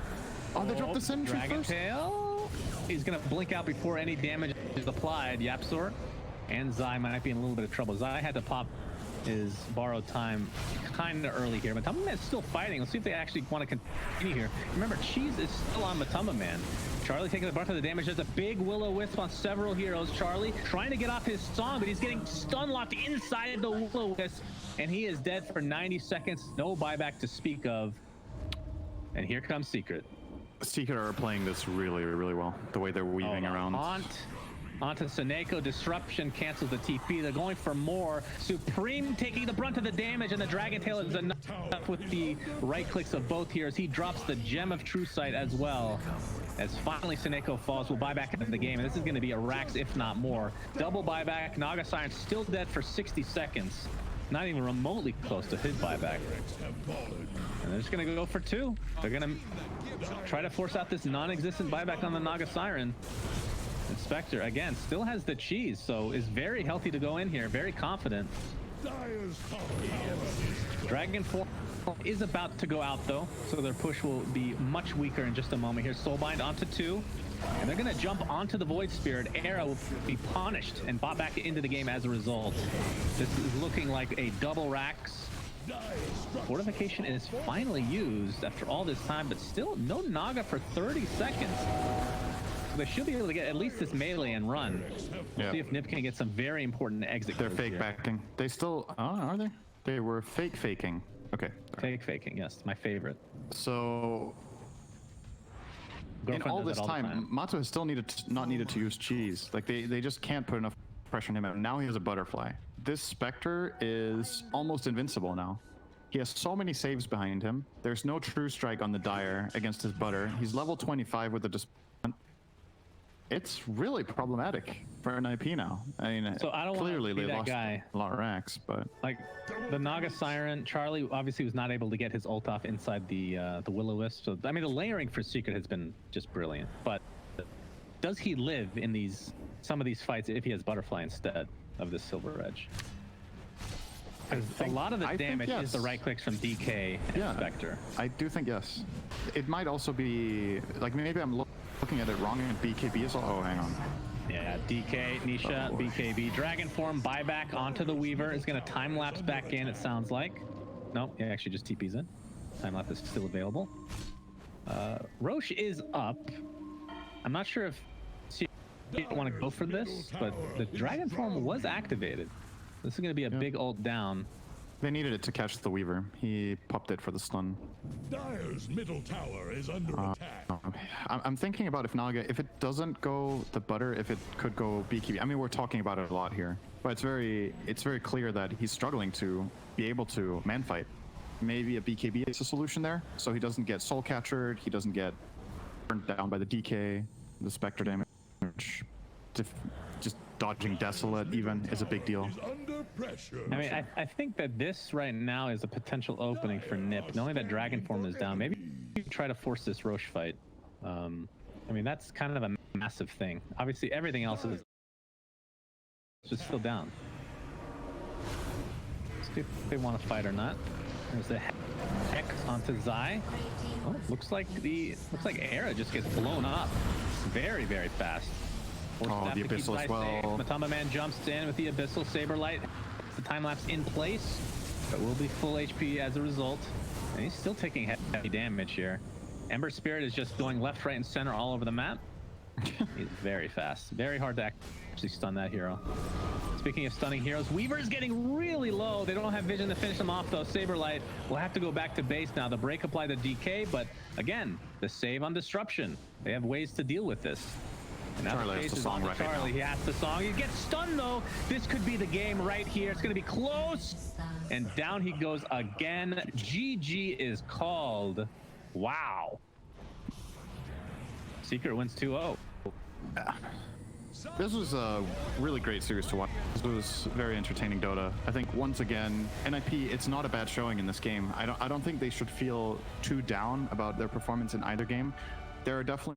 Oh, they dropped the sentry Dragon first. Tail. He's going to blink out before any damage is applied. Yapzor and Zai might be in a little bit of trouble. Zai had to pop his borrowed time kind of early here. Matumba Man is still fighting. Let's see if they actually want to continue here. Remember, Cheese is still on Matumba Man. Charlie taking the brunt of the damage. There's a big Will-O-Wisp on several heroes. Charlie trying to get off his Song, but he's getting stun locked inside the Will-O-Wisp, and he is dead for 90 seconds. No buyback to speak of. And here comes Secret. Secret are playing this really, really well. The way they're weaving around. Onto Seneko. Disruption cancels the TP. They're going for more. Supreme taking the brunt of the damage, and the Dragon Tail is enough with the right clicks of both here as he drops the Gem of True Sight as well. As finally Seneko falls, we'll buy back into the game, and this is going to be a Rax, if not more. Double buyback. Naga Siren still dead for 60 seconds. Not even remotely close to his buyback. And they're just going to go for two. They're going to try to force out this non-existent buyback on the Naga Siren. Inspector, again, still has the cheese, so is very healthy to go in here, very confident. Dragon Form is about to go out, though, so their push will be much weaker in just a moment here. Soulbind onto 2, and they're going to jump onto the Void Spirit. Era will be punished and bought back into the game as a result. This is looking like a double Rax. Fortification is finally used after all this time, but still no Naga for 30 seconds. So they should be able to get at least this melee and run. We'll see if NiP can get some very important exit. They're fake backing. They still, are they? They were fake faking. Okay. Fake faking, yes, my favorite. So in all this time, Mato has still not needed to use cheese. Like they just can't put enough pressure on him. And now he has a butterfly. This Spectre is almost invincible now. He has so many saves behind him. There's no true strike on the Dire against his butter. He's level 25 with the displacement. It's really problematic for NiP now. I mean, so I don't clearly want to be they that lost guy. A lot of racks, but like the Naga Siren, Charlie obviously was not able to get his ult off inside the Will-O-Wisp. So I mean, the layering for Secret has been just brilliant. But does he live in some of these fights if he has Butterfly instead of this Silver Edge? A lot of the damage is the right clicks from DK and Spectre. I do think yes. It might also be like maybe I'm looking at it wrong and BKB is all. Oh, hang on. Yeah, DK, Nisha, BKB, Dragon Form, buyback onto the Weaver is going to time lapse back in. It sounds like. Nope, he actually just TPs in. Time lapse is still available. Roche is up. I'm not sure if you want to go for this, but the Dragon Form was activated. This is going to be a big ult down. They needed it to catch the Weaver. He popped it for the stun. Dire's middle tower is under attack. I'm thinking about if Naga, if it doesn't go the butter, if it could go BKB. I mean, we're talking about it a lot here, but it's very clear that he's struggling to be able to man fight. Maybe a BKB is a solution there, so he doesn't get soul captured, he doesn't get burned down by the DK, the Spectre damage. Just dodging Desolate even is a big deal. I mean, I think that this right now is a potential opening for NiP. Knowing that Dragon Form is down, maybe you try to force this Roche fight. I mean, that's kind of a massive thing. Obviously, everything else is just still down. Let's see if they want to fight or not. There's the Hex onto Zai. Oh, looks like Era just gets blown up very, very fast. Oh, the Abyssal as well. Matamba Man jumps in with the Abyssal Saberlight. The time lapse in place, but will be full HP as a result. And he's still taking heavy damage here. Ember Spirit is just going left, right, and center all over the map. He's very fast. Very hard to actually stun that hero. Speaking of stunning heroes, Weaver is getting really low. They don't have vision to finish him off, though. Saberlight will have to go back to base now. The break applied the DK, but again, the save on disruption. They have ways to deal with this. And now Charlie the has chase the is song on to right Charlie. now. He has the song. He gets stunned, though. This could be the game right here. It's going to be close. And down he goes again. GG is called. Wow. Secret wins 2-0. This was a really great series to watch. This was very entertaining Dota. I think once again, NiP, it's not a bad showing in this game. I don't think they should feel too down about their performance in either game. There are definitely